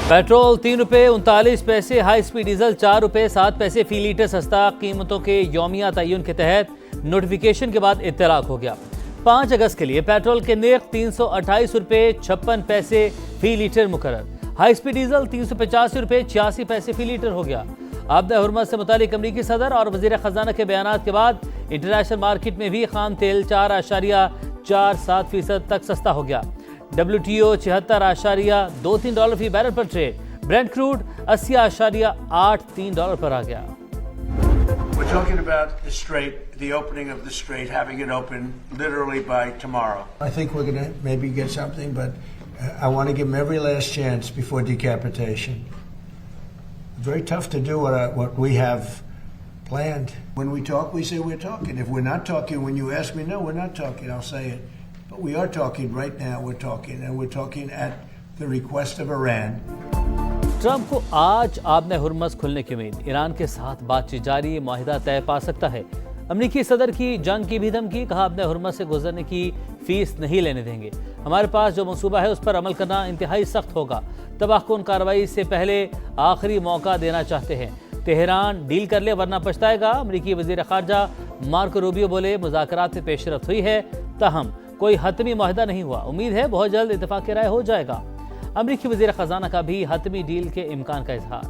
Petrol 3 रुपये 39 पैसे, high speed diesel 4 रुपये 7 पैसे फी लीटर सस्ता। कीमतों के यौमिया तय्युन के तहत नोटिफिकेशन के बाद इत्तलाक हो गया। 5 अगस्त के लिए पेट्रोल के नर्ख 328 रुपये 56 पैसे फी लीटर मुकर्रर। हाई स्पीड डीजल 385 रुपये 86 पैसे फी लीटर हो गया। आपदा हुर्मत से मुतालिक अमरीकी सदर और वजीर खजाना के बयान के बाद इंटरनेशनल मार्केट में भी खाम तेल 4.47% तक सस्ता हो गया। WTO $76.23 फी बैरल पर ट्रेड। ब्रेंट क्रूड $80.83 पर आ गया। We're talking about the strait, the opening of the strait, having it open literally by tomorrow. I think we're going to maybe get something, but I want to give them every last chance before decapitation. It's very tough to do what we have planned. When we talk, we say we're talking. If we're not talking, when you ask me, no, we're not talking, I'll say it. But we are talking right now, we're talking, and we're talking at the request of Iran. Trump को आज आपने Hormuz खुलने की उम्मीद। Iran के साथ बातचीत जारी, माहिदा तय पा सकता है। अमरीकी सदर की जंग की भी धमकी, कहा आपने हुर्मस से गुजरने की फीस नहीं लेने देंगे। हमारे पास जो मंसूबा है उस पर अमल करना इंतहाई सख्त होगा। तबाहकुन कार्रवाई से पहले आखिरी मौका देना चाहते हैं। तेहरान डील कर ले वरना पछताएगा। अमरीकी वजीर खारजा मार्को रूबियो बोले मुज़ाकरात में पेशरफ्त हुई है, ताहम कोई हतमी माहिदा नहीं हुआ। उम्मीद है बहुत जल्द इत्तेफाक राय हो जाएगा। अमरीकी वजीर खजाना का भी हतमी डील के इम्कान का इजहार।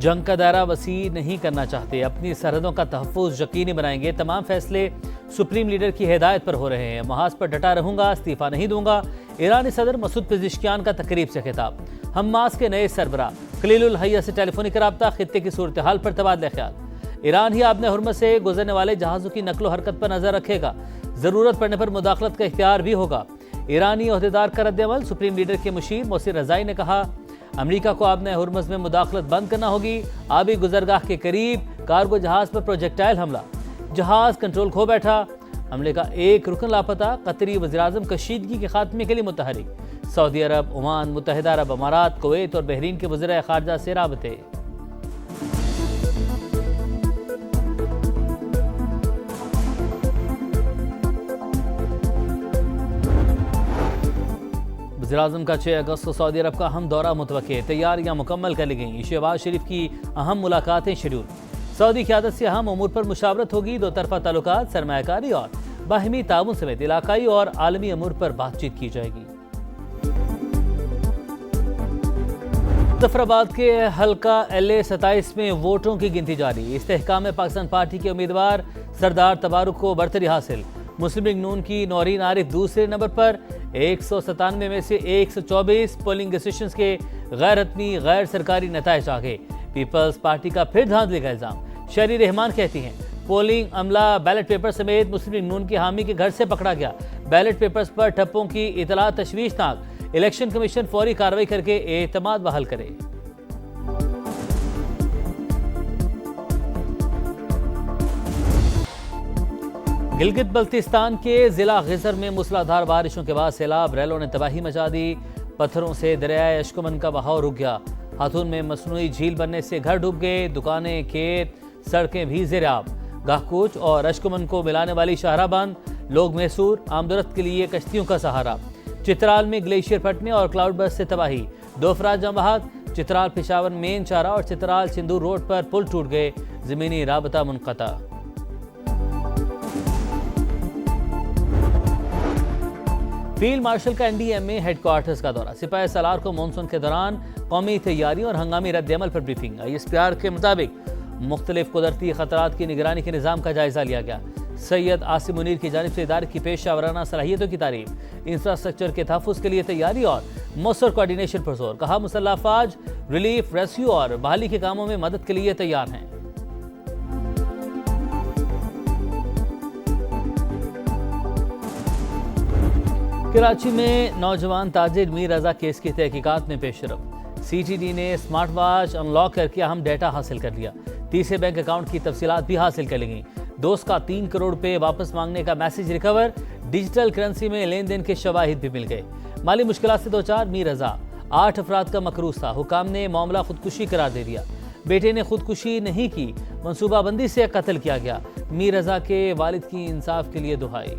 जंग का दायरा वसी नहीं करना चाहते, अपनी सरहदों का तहफ़्फ़ुज़ यकीनी बनाएंगे। तमाम फैसले सुप्रीम लीडर की हिदायत पर हो रहे हैं। महाज पर डटा रहूंगा, इस्तीफा नहीं दूंगा। ईरानी सदर मसूद पेज़ेश्कियान का तकरीब से खिताब। हमास के नए सरबराह खलीलुल हैया से टेलीफोनिक रब्ता, खित्ते की सूरत हाल पर तबादला ख्याल। ईरान ही आपने हुर्मस से गुजरने वाले जहाज़ों की नकलो हरकत पर नजर रखेगा। ज़रूरत पड़ने पर मुदाखलत का इख्तियार भी होगा। ईरानी ओहदेदार का रद्द-ए-अमल। सुप्रीम लीडर के मुशीर मोहसिन रज़ाई ने कहा अमरीका को आपने हुर्मस में मुदाखलत बंद करना होगी। आबी गुजरगाह के करीब कार्गो जहाज पर प्रोजेक्टाइल हमला, जहाज कंट्रोल खो बैठा। हमले का एक रुकन लापता। कतरी वज़ीर-ए-आज़म कशीदगी के खात्मे के लिए मुतहरिक। सऊदी अरब, ओमान, मुत्तहिदा अरब अमारात, कुवैत और बहरीन के वज़ीर ख़ारजा से राबते। वज़ीर-ए-आज़म का 6 अगस्त को सऊदी अरब का अहम दौरा मुतवक्के। तैयारियां मुकम्मल कर ली गईं। शहबाज शरीफ की अहम मुलाकातें शेड्यूल। सऊदी क़यादत से अहम अमूर पर मुशावरत होगी। दो तरफ़ा ताल्लुकात, सरमायाकारी और बाहमी ताउन समेत इलाकाई और आलमी अमूर पर बातचीत की जाएगी। मुज़फ़्फ़राबाद के हल्का LA-27 में वोटों की गिनती जारी। इस्तेहकाम में पाकिस्तान पार्टी के उम्मीदवार सरदार तबारुक को बरतरी हासिल। मुस्लिम लीग नून की नौरीन आरिफ दूसरे नंबर पर। 197 में से 124 पोलिंग स्टेशंस के गैर हतमी गैर सरकारी नताइज आ गए। पीपल्स पार्टी का फिर धांधली का इल्जाम। शहरी रहमान कहती हैं पोलिंग अमला बैलेट पेपर समेत मुस्लिम लीग नून के हामी के घर से पकड़ा गया। बैलेट पेपर्स पर ठप्पों की इतला तशवीशनाक। इलेक्शन कमीशन फौरी कार्रवाई करके एतमाद बहाल करे। गिलगित बल्तिस्तान के जिला गिजर में मूसलाधार बारिशों के बाद सैलाब रैलों ने तबाही मचा दी। पत्थरों से दरियाए अशकुमन का बहाव रुक गया। हाथून में मसनूई झील बनने से घर डूब गए। दुकानें, खेत, सड़कें भी ज़ेर-ए-आब। गाहकोच और अशकुमन को मिलाने वाली शाहराह बंद। लोग मैसूर आमदरफ्त के लिए कश्तियों का सहारा। चित्राल में ग्लेशियर फटने और क्लाउड बर्स्ट से तबाही। 2 अफराद जाँ बहक। चित्राल पेशावर मेन चारा और चित्राल सिंदूर रोड पर पुल टूट गए। ज़मीनी राबता मुनक़ता। फील्ड मार्शल का NDMA हेडक्वार्टर्स का दौरा। सिपाही सालार को मानसून के दौरान कौमी तैयारियों और हंगामी रद्द-ए-अमल पर ब्रीफिंग। ISPR के मुताबिक मुख्तलिफ कुदरती खतरात की निगरानी के निज़ाम का जायजा लिया गया। सैयद आसिम मुनीर की जानिब से इदारे की पेशा वराना सलाहियतों की तारीफ। इंफ्रास्ट्रक्चर के तहफ़्फ़ुज़ के लिए तैयारी और मौसर कोऑर्डिनेशन पर जोर। कहा मुसल्लह अफ़वाज रिलीफ, रेस्क्यू और बहाली के कामों में मदद के लिए तैयार हैं। कराची में नौजवान ताजिर मीर रजा केस की तहकीकात में पेशरफ। CTD ने स्मार्ट वॉच अनलॉक करके अहम डेटा हासिल कर लिया। तीसरे बैंक अकाउंट की तफसीलात भी हासिल कर ली गई। दोस्त का 3 करोड़ रुपए वापस मांगने का मैसेज रिकवर। डिजिटल करेंसी में लेन देन के शवाहिद भी मिल गए। माली मुश्किलात से 2 चार मीर रजा। 8 अफराद का मकरूज था। हुकाम ने मामला खुदकुशी करार दे दिया। बेटे ने खुदकुशी नहीं की, मंसूबाबंदी से कत्ल किया गया। मीर रजा के वालिद की इंसाफ के लिए दुहाई।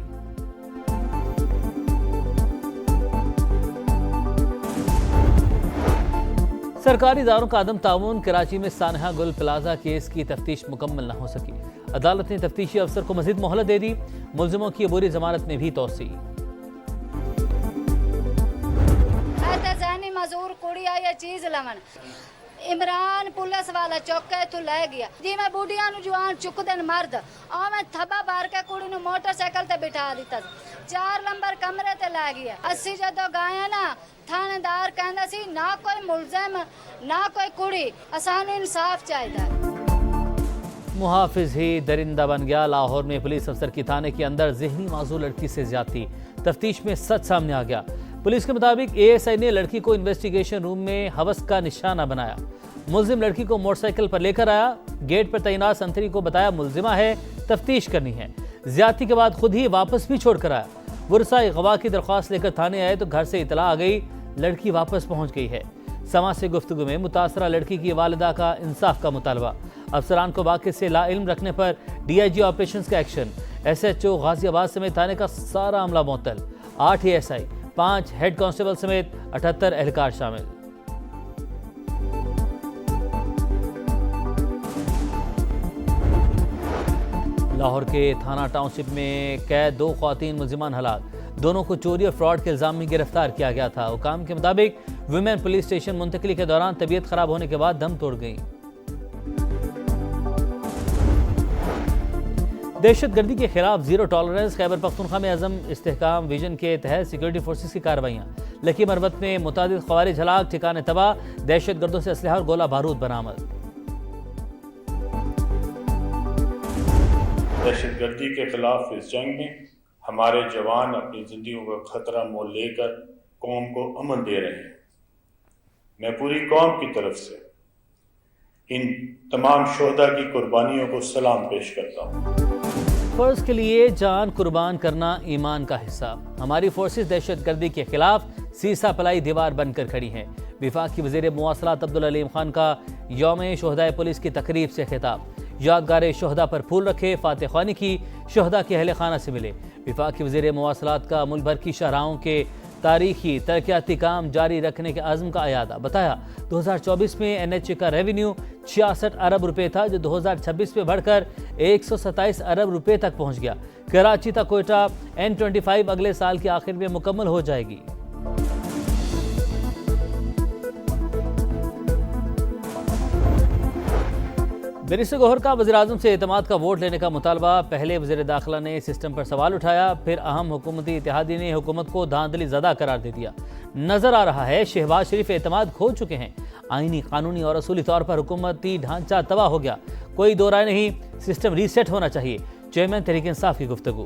सरकारी इदारों का अदम ताउन, कराची में सानहा गुल प्लाजा केस की तफ्तीश मुकम्मल न हो सकी। अदालत ने तफ्तीशी अफसर को मजीद मोहलत दे दी। मुलजिमों की अबूरी जमानत में भी तोसी। मजूर कुड़िया ये चीज लवन इमरान पुलिस वाला चौके तू लै गया जी मैं बुढ़िया जवान चुक देन मर्द और मैं थब्बा बार के कुड़ी नु मोटरसाइकिल ते बिठा दिता 4 नंबर कमरे ते लै गया। अस्सी जदों गए ना थानेदार कहंदा सी ना कोई मुलजिम ना कोई कुड़ी, असानू इंसाफ चाहिए। मुहाफिज ही दरिंदा बन गया। लाहौर में पुलिस अफसर की थाने के अंदर जहनी माजूर लड़की से ज्यादती, तफ्तीश में सच सामने आ गया। पुलिस के मुताबिक एएसआई ने लड़की को इन्वेस्टिगेशन रूम में हवस का निशाना बनाया। मुलजिम लड़की को मोटरसाइकिल पर लेकर आया, गेट पर तैनात संतरी को बताया मुलजिमा है, तफ्तीश करनी है। ज्यादती के बाद खुद ही वापस भी छोड़कर आया। वरसाए गवाह की दरख्वास्त लेकर थाने आए तो घर से इतला आ गई लड़की वापस पहुंच गई है। समाज से गुफ्तगू में मुतासरा लड़की की वालिदा का इंसाफ का मुतालबा। अफसरान को वाक़े से लाइल्म रखने पर डीआईजी ऑपरेशंस का एक्शन। एसएचओ गाजियाबाद समेत थाने का सारा अमला मुअत्तल। 8 एएसआई, 5 हेड कांस्टेबल समेत 78 एहलकार शामिल। लाहौर के थाना टाउनशिप में कैद 2 ख्वातीन मुलजिमान हलाक। दोनों को चोरी और फ्रॉड के इल्जाम में गिरफ्तार किया गया था। हुकाम के मुताबिक वुमेन पुलिस स्टेशन मुंतकिली के दौरान तबीयत खराब होने के बाद दम तोड़ गई। दहशतगर्दी के खिलाफ जीरो टॉलरेंस। खैबर पख्तूनख्वा में अज़म इस्तेहकाम विजन के तहत सिक्योरिटी फोर्सेस की कार्रवाइयाँ। लकी मरवत में मुतादिद ख़वारिज हलाक, ठिकाने तबाह, दहशतगर्दों से असलहा और गोला बारूद बरामद। दहशतगर्दी के खिलाफ इस जंग में हमारे जवान अपनी जिंदगियों का खतरा मोल लेकर कौम को अमन दे रहे हैं। मैं पूरी कौम की तरफ से इन तमाम शोहदा की कुर्बानियों को सलाम पेश करता हूँ। फर्ज के लिए जान कुर्बान करना ईमान का हिस्सा। हमारी फोर्सेस दहशतगर्दी के खिलाफ सीसा पलाई दीवार बनकर खड़ी हैं। विफाक की वज़ीर मुवासलात अब्दुल अलीम खान का यौम शोहदाए पुलिस की तकरीब से खिताब। यादगार शोहदा पर फूल रखे, फातह ख्वानी की, शोहदा के अहल खाना से मिले। विफाक की वज़ीर मुवासलात का मुल्क भर की शाहराहों के तारीखी तरक्याती काम जारी रखने के आज़म का अयादा। बताया 2024 में एनएचए का रेवेन्यू 66 अरब रुपए था, जो 2026 में बढ़कर 127 अरब रुपए तक पहुंच गया। कराची तक कोयटा N25 अगले साल के आखिर में मुकम्मल हो जाएगी। बैरिस्टर गौहर का वज़ीर-ए-आज़म से एतमाद का वोट लेने का मुतालबा। पहले वज़ीर दाखिला ने सिस्टम पर सवाल उठाया, फिर अहम हुकूमती इत्तेहादी ने हुकूमत को धांधली ज़दा करार दे दिया। नजर आ रहा है शहबाज शरीफ एतमाद खो चुके हैं। आईनी, कानूनी और असूली तौर पर हुकूमती ढांचा तबाह हो गया। कोई दो राय नहीं, सिस्टम रीसेट होना चाहिए। चेयरमैन तहरीक इंसाफ की गुफ्तगू।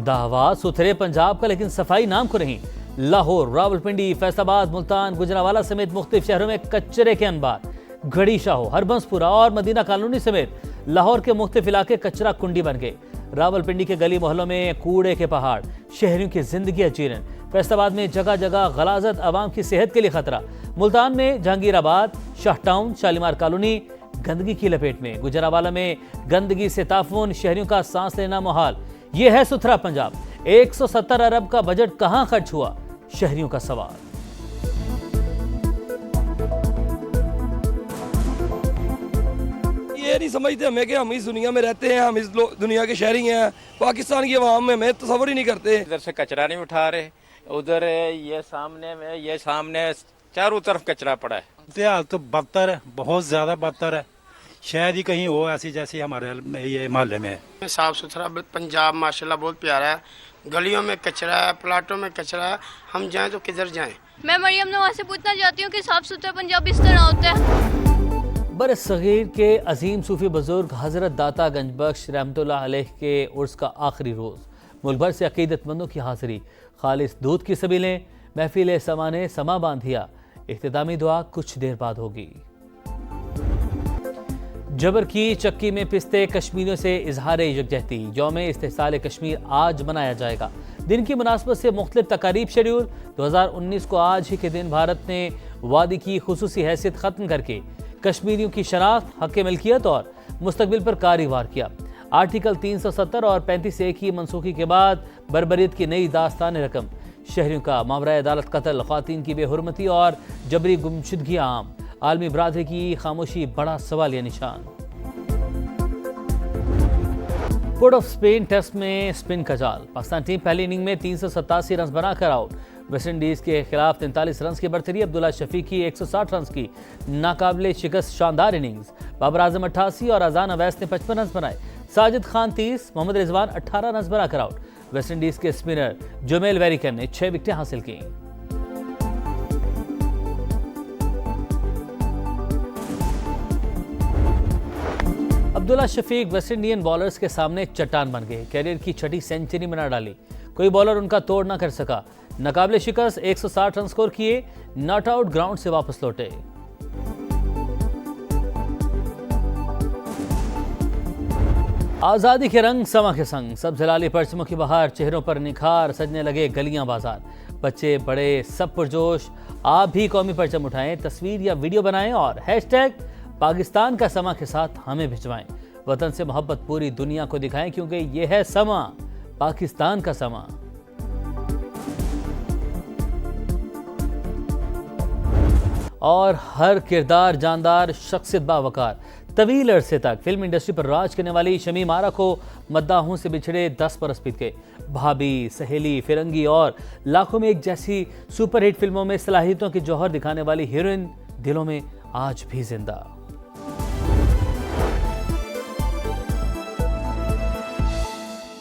दावा सुथरे पंजाब का, लेकिन सफाई नाम को नहीं। लाहौर, रावलपिंडी, फैसलाबाद, मुल्तान, गुजरावाला समेत मुख्तलिफ शहरों में कचरे के अंबार। घड़ी शाहो, हरबंसपुरा और मदीना कॉलोनी समेत लाहौर के मुख्तलिफ इलाके कचरा कुंडी बन गए। रावलपिंडी के गली मोहल्लों में कूड़े के पहाड़, शहरियों की जिंदगी अचीरन। फैसलाबाद में जगह जगह गलाजत, आवाम की सेहत के लिए खतरा। मुल्तान में जहांगीराबाद, शाह टाउन, शालीमार कॉलोनी गंदगी की लपेट में। गुजरावाला में गंदगी से ताफून, शहरियों का सांस लेना मुहाल। ये है सुथरा पंजाब। 170 अरब का बजट कहां खर्च हुआ, शहरियों का सवाल। ये नहीं समझते हमें कि हम इस दुनिया में रहते हैं, हम इस दुनिया के शहरी हैं। पाकिस्तान की आवाम में हमें तस्वर ही नहीं करते। इधर से कचरा नहीं उठा रहे, उधर ये सामने चारों तरफ कचरा पड़ा है। हाल तो बदतर है, बहुत ज्यादा बदतर है। शायद ही कहीं हो ऐसी जैसी हमारे ये मोहल्ले में है। साफ सुथरा पंजाब माशाल्लाह बहुत प्यारा है। गलियों में कचरा है, प्लाटों में कचरा है, हम जाएं तो किधर जाएं। मैं मरियम नवाज से पूछना चाहती हूँ कि साफ सुथरा पंजाब इस तरह होता है। बरसगीर के अजीम सूफी बुजुर्ग हजरत दाता गंजबख्श रहमतुल्लाह अलैह के उर्स का आखिरी रोज़। मुल्क भर से अकीदतमंदों की हाजिरी। खालिस दूध की सबीलें, महफिल समा ने समा बांधिया। इख्तितामी दुआ कुछ देर बाद होगी। जबर की चक्की में पिसते कश्मीरियों से इजहार यकजहती। यौम इस्तेहसाल कश्मीर आज मनाया जाएगा। दिन की मुनासबत से मुख्तलिफ तकारीब शेड्यूल। 2019 को आज ही के दिन भारत ने वादी की खुसूसी हैसियत ख़त्म करके कश्मीरियों की शनाख्त, हक़ मिल्कियत और मुस्तकबिल पर कार्यवार किया। आर्टिकल 370 और 35(1) की मनसूखी के बाद बर्बरियत की नई दास्तान रकम। शहरियों का मामला अदालत कत्ल, ख्वातीन की बेहुरमती और जबरी गुमशुदगी आम। आलमी बरादरी की खामोशी बड़ा सवालिया निशान। पोर्ट ऑफ स्पेन टेस्ट में स्पिन का जाल। पाकिस्तान टीम पहली इनिंग में 387 रन बनाकर आउट। वेस्टइंडीज के खिलाफ 43 रन की बढ़तरी। अब्दुल्ला शफीक की 160 रन की नाकाबिले शिकस्त शानदार इनिंग्स। बाबर आजम 88 और अजान अवैस ने 55 रन बनाए। साजिद खान 30, मोहम्मद रिजवान 18 रन बनाकर आउट। वेस्टइंडीज के स्पिनर जोमेल वेरिकन ने 6 विकेटें हासिल की। Abdullah Shafique West Indian bowlers के सामने चट्टान बन गए। कैरियर की छठी सेंचुरी बना डाली, कोई बॉलर उनका तोड़ ना कर सका। नाकाबिले शिकस्त 160 रन स्कोर किए, नॉट आउट ग्राउंड से वापस लौटे। आजादी के रंग समा के संग, सब जलाली परचमों की बहार, चेहरों पर निखार, सजने लगे गलियां बाजार। बच्चे बड़े सब पुरजोश। आप भी कौमी परचम उठाएं, तस्वीर या वीडियो बनाएं और हैशटैग पाकिस्तान का समा के साथ हमें भिजवाएं। वतन से मोहब्बत पूरी दुनिया को दिखाएं, क्योंकि ये है समा, पाकिस्तान का समा। और हर किरदार जानदार, शख्सियत बावकार। तवील अरसे तक फिल्म इंडस्ट्री पर राज करने वाली शमीम आरा को मद्दाहों से बिछड़े 10 बरस बीत गए। भाभी, सहेली, फिरंगी और लाखों में एक जैसी सुपरहिट फिल्मों में सलाहियतों की जौहर दिखाने वाली हीरोइन दिलों में आज भी जिंदा।